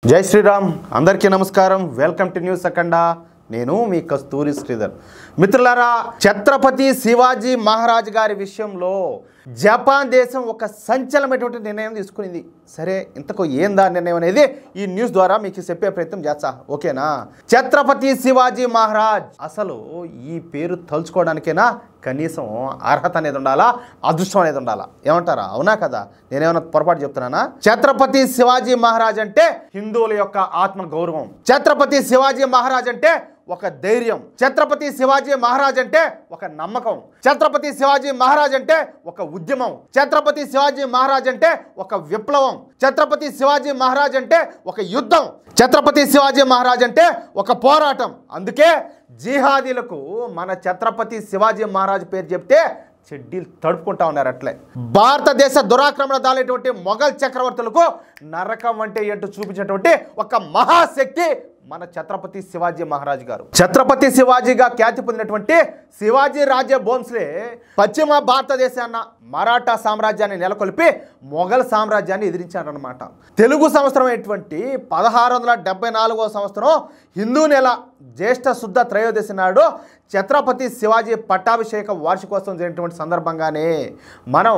జై శ్రీరామ్ అందరికీ నమస్కారం వెల్కమ్ టు న్యూస్ అఖండ నేను మీ కస్తూరి శ్రీధర్ మిత్రులారా ఛత్రపతి శివాజీ మహారాజ్ గారి విషయంలో జపాన్ దేశం ఒక సంచలనమైనటువంటి నిర్ణయం తీసుకునింది సరే ఇంతకు ఏందా నిర్ణయం అనేది ఈ న్యూస్ ద్వారా మీకు చెప్పే ప్రయత్నం చేస్తా ఓకేనా ఛత్రపతి శివాజీ మహారాజ్ అసలు ఈ పేరు తలుచుకోవడానికైనా కనీసం అర్హత అనేది ఉండాలా అదృష్టం అనేది ఉండాలా ఏమంటారా అవునా కదా నేనేమన్నా పొరపాటు చెప్తున్నానా ఛత్రపతి శివాజీ మహారాజ్ అంటే హిందువుల యొక్క ఆత్మ గౌరవం ఛత్రపతి శివాజీ మహారాజ్ అంటే ఒక ధైర్యం ఛత్రపతి శివాజీ మహారాజ్ అంటే ఒక నమ్మకం ఛత్రపతి శివాజీ మహారాజ్ అంటే ఒక ఉద్యమం ఛత్రపతి శివాజీ మహారాజ్ అంటే ఒక విప్లవం ఛత్రపతి శివాజీ మహారాజ్ అంటే ఒక యుద్ధం ఛత్రపతి శివాజీ మహారాజ్ అంటే ఒక పోరాటం అందుకే జిహాదీలకు మన ఛత్రపతి శివాజీ మహారాజ్ పేరు చెప్తే చెడ్డీలు తడుపుకుంటా ఉన్నారు అట్లే భారతదేశ దురాక్రమణ దాలేటువంటి మొఘల్ చక్రవర్తులకు నరకం అంటే ఏంటో చూపించేటువంటి ఒక మహాశక్తి మన ఛత్రపతి శివాజీ మహారాజ్ గారు ఛత్రపతి శివాజీగా ఖ్యాతి పొందినటువంటి శివాజీ రాజే భోంస్లే పశ్చిమ భారతదేశాన్న మరాఠా సామ్రాజ్యాన్ని నెలకొల్పి మొఘల్ సామ్రాజ్యాన్ని ఎదిరించారన్నమాట తెలుగు సంవత్సరం అయినటువంటి 1674వ సంవత్సరం హిందూ నెల జ్యేష్ఠ శుద్ధ త్రయోదశి నాడు ఛత్రపతి శివాజీ పట్టాభిషేక వార్షికోత్సవం జరిగినటువంటి సందర్భంగానే మనం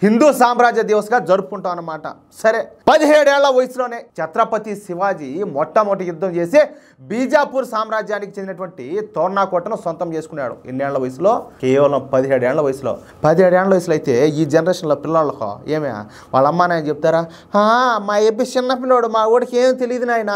హిందూ సామ్రాజ్య దివస్గా జరుపుకుంటాం అన్నమాట సరే 17 ఏళ్ల వయసులోనే ఛత్రపతి శివాజీ మొట్టమొదటి యుద్ధం చేసి బీజాపూర్ సామ్రాజ్యానికి చెందినటువంటి తోర్నాకోటను సొంతం చేసుకున్నాడు ఎన్నేళ్ల వయసులో కేవలం 17 ఏళ్ల వయసులో 17 ఏళ్ల వయసులో అయితే ఈ జనరేషన్లో పిల్లలకు ఏమే వాళ్ళ అమ్మ నాయన చెప్తారా మా ఎబ్బి చిన్నపిల్లోడు మా ఊడికి ఏం తెలియదు నాయన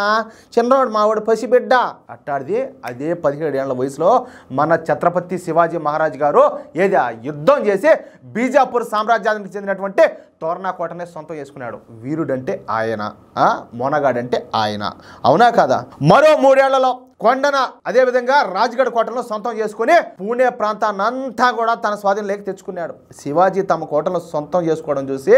చిన్నవాడు మా ఊడు పసిబిడ్డ అట్టాడిది అదే 17 ఏళ్ల వయసులో మన ఛత్రపతి శివాజీ మహారాజ్ గారు ఏది యుద్ధం చేసి బీజాపూర్ సామ్రాజ్యానికి చెందినటువంటి తోర్నాకోటనే సొంతం చేసుకున్నాడు వీరుడంటే ఆయన మొనగాడంటే ఆయన అవునా కాదా మరో 3 ఏళ్లలో కొండన అదేవిధంగా రాజ్గఢ్ కోటను సొంతం చేసుకుని పూణే ప్రాంతాన్ని అంతా కూడా తన స్వాధీనంలోకి తెచ్చుకున్నాడు శివాజీ తమ కోటను సొంతం చేసుకోవడం చూసి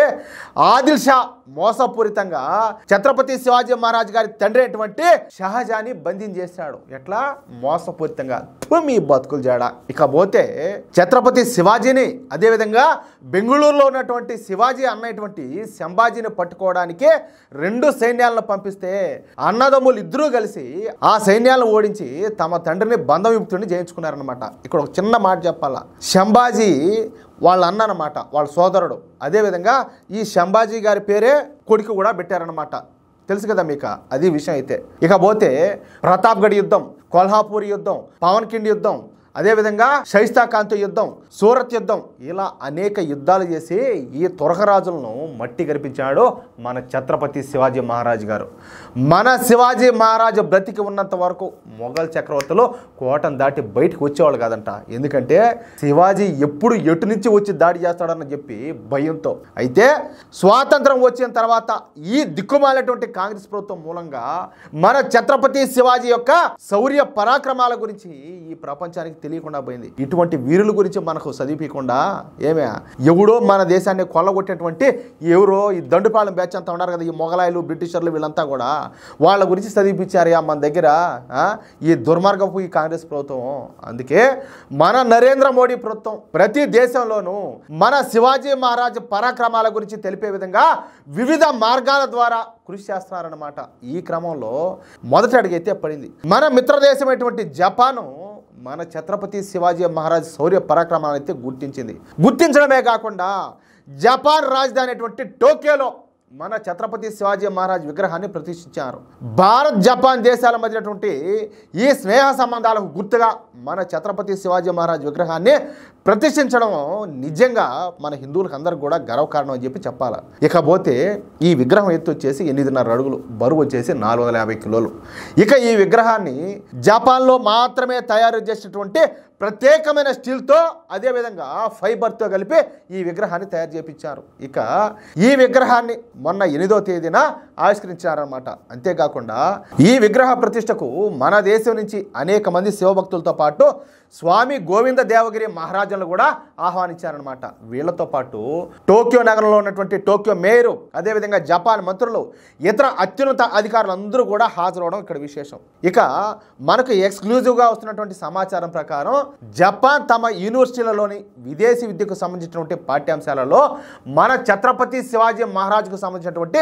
ఆదిల్ షా మోసపూరితంగా ఛత్రపతి శివాజీ మహారాజ్ గారి తండ్రి అయినటువంటి షహజాని బంధించేశాడు ఎట్లా మోసపూరితంగా మీ బతుకులు జాడ ఇకపోతే ఛత్రపతి శివాజీని అదేవిధంగా బెంగళూరులో ఉన్నటువంటి శివాజీ అన్నటువంటి సంభాజీని పట్టుకోవడానికి 2 సైన్యాలను పంపిస్తే అన్నదమ్ములు ఇద్దరూ కలిసి ఆ సైన్యాలను ఓడించి తమ తండ్రిని బంధవిముక్తుడిని చేయించుకున్నారనమాట ఇక్కడ ఒక చిన్న మాట చెప్పాలా సంభాజీ వాళ్ళ అన్న అనమాట వాళ్ళ సోదరుడు అదేవిధంగా ఈ సంభాజీ గారి పేరే కొడుకు కూడా పెట్టారనమాట తెలుసు కదా మీకు అది విషయం అయితే ఇకపోతే ప్రతాప్గఢ్ యుద్ధం కొల్హాపూర్ యుద్ధం పవన్కిండ్ యుద్ధం అదేవిధంగా షైస్తాకాంత్ యుద్ధం సూరత్ యుద్ధం ఇలా అనేక యుద్ధాలు చేసి ఈ తురకరాజులను మట్టి గరిపించాడు మన ఛత్రపతి శివాజీ మహారాజ్ గారు మన శివాజీ మహారాజు బ్రతికి ఉన్నంత వరకు మొఘల్ చక్రవర్తులు కోటను దాటి బయటకు వచ్చేవాళ్ళు కాదంట ఎందుకంటే శివాజీ ఎప్పుడు ఎటు నుంచి వచ్చి దాడి చేస్తాడని చెప్పి భయంతో అయితే స్వాతంత్రం వచ్చిన తర్వాత ఈ దిక్కుమాలినటువంటి కాంగ్రెస్ ప్రభుత్వం మూలంగా మన ఛత్రపతి శివాజీ యొక్క శౌర్య పరాక్రమాల గురించి ఈ ప్రపంచానికి తెలియకుండా పోయింది ఇటువంటి వీరుల గురించి మనకు చదివించకుండా ఏమే ఎవడో మన దేశాన్ని కొల్లగొట్టేటువంటి ఎవరో ఈ దండుపాలెం బ్యాచ్ అంతా ఉన్నారు కదా ఈ మొఘలాయిలు బ్రిటిషర్లు వీళ్ళంతా కూడా వాళ్ళ గురించి చదివించారు మన దగ్గర ఈ దుర్మార్గపు ఈ కాంగ్రెస్ ప్రభుత్వం అందుకే మన నరేంద్ర మోడీ ప్రభుత్వం ప్రతి దేశంలోనూ మన శివాజీ మహారాజ్ పరాక్రమాల గురించి తెలిపే విధంగా వివిధ మార్గాల ద్వారా కృషి చేస్తున్నారన్నమాట ఈ క్రమంలో మొదటి అడుగైతే పడింది మన మిత్రదేశమైనటువంటి జపాను మన ఛత్రపతి శివాజీ మహారాజ్ శౌర్య పరాక్రమాలను అయితే గుర్తించడమే కాకుండా జపాన్ రాజధాని అయినటువంటి టోక్యోలో మన ఛత్రపతి శివాజీ మహారాజ్ విగ్రహాన్ని ప్రతిష్ఠించారు భారత్ జపాన్ దేశాల మధ్యనటువంటి ఈ స్నేహ సంబంధాలకు గుర్తుగా మన ఛత్రపతి శివాజీ మహారాజ్ విగ్రహాన్ని ప్రతిష్ఠించడం నిజంగా మన హిందువులకు అందరికి కూడా గర్వకారణం అని చెప్పి చెప్పాలి ఇకపోతే ఈ విగ్రహం ఎత్తు వచ్చేసి 8.5 అడుగులు బరువు వచ్చేసి 450 కిలోలు ఇక ఈ విగ్రహాన్ని జపాన్లో మాత్రమే తయారు చేసినటువంటి ప్రత్యేకమైన స్టీల్తో అదేవిధంగా ఫైబర్తో కలిపి ఈ విగ్రహాన్ని తయారు చేయించారు ఇక ఈ విగ్రహాన్ని మొన్న 8వ తేదీన ఆవిష్కరించారన్నమాట అంతేకాకుండా ఈ విగ్రహ ప్రతిష్టకు మన దేశం నుంచి అనేక మంది శివభక్తులతో పాటు స్వామి గోవింద దేవగిరి మహారాజులను కూడా ఆహ్వానించారనమాట వీళ్లతో పాటు టోక్యో నగరంలో ఉన్నటువంటి టోక్యో మేయరు అదేవిధంగా జపాన్ మంత్రులు ఇతర అత్యున్నత అధికారులు అందరూ కూడా హాజరవడం ఇక్కడ విశేషం ఇక మనకు ఎక్స్క్లూజివ్గా వస్తున్నటువంటి సమాచారం ప్రకారం జపాన్ తమ యూనివర్సిటీలలోని విదేశీ విద్యకు సంబంధించినటువంటి పాఠ్యాంశాలలో మన ఛత్రపతి శివాజీ మహారాజ్కు సంబంధించినటువంటి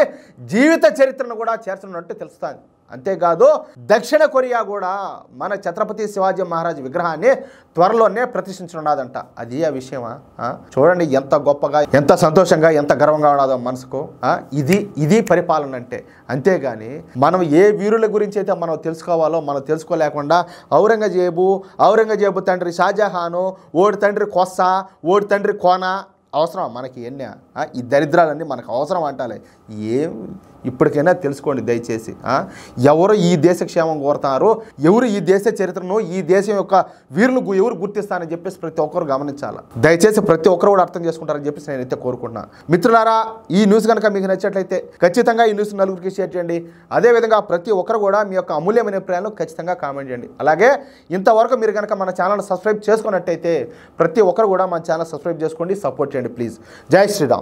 జీవిత చరిత్రను కూడా చేర్చనున్నట్టు తెలుస్తుంది. అంతేకాదు దక్షిణ కొరియా కూడా మన ఛత్రపతి శివాజీ మహారాజ్ విగ్రహాన్ని త్వరలోనే ప్రతిష్ఠించనున్నదంట. అది ఆ విషయమా? చూడండి ఎంత గొప్పగా, ఎంత సంతోషంగా, ఎంత గర్వంగా ఉన్నదో మనసుకు. ఇది పరిపాలన అంటే. అంతేగాని మనం ఏ వీరుల గురించి అయితే మనం తెలుసుకోవాలో మనం తెలుసుకోలేకుండా ఔరంగజేబు తండ్రి షాజహాను, ఓడి తండ్రి కొస్సా, ఓడి తండ్రి కోనా అవసరం మనకి ఎన్ని ఈ దరిద్రాలన్నీ మనకు అవసరం అంటాలే. ఏం ఇప్పటికైనా తెలుసుకోండి దయచేసి. ఎవరు ఈ దేశ క్షేమం కోరుతారో, ఎవరు ఈ దేశ చరిత్రను, ఈ దేశం యొక్క వీరులు ఎవరు గుర్తిస్తారని చెప్పేసి ప్రతి ఒక్కరు గమనించాలి. దయచేసి ప్రతి ఒక్కరు కూడా అర్థం చేసుకుంటారని చెప్పేసి నేనైతే కోరుకుంటున్నాను. మిత్రులారా, ఈ న్యూస్ కనుక మీకు నచ్చినట్లయితే ఖచ్చితంగా ఈ న్యూస్ నలుగురికి షేర్ చేయండి. అదేవిధంగా ప్రతి ఒక్కరు కూడా మీ యొక్క అమూల్యమైన అభిప్రాయాలను ఖచ్చితంగా కామెంట్ చేయండి. అలాగే ఇంతవరకు మీరు కనుక మన ఛానల్ సబ్స్క్రైబ్ చేసుకున్నట్టయితే ప్రతి ఒక్కరు కూడా మన ఛానల్ సబ్స్క్రైబ్ చేసుకోండి, సపోర్ట్ చేయండి ప్లీజ్. జై శ్రీరామ్.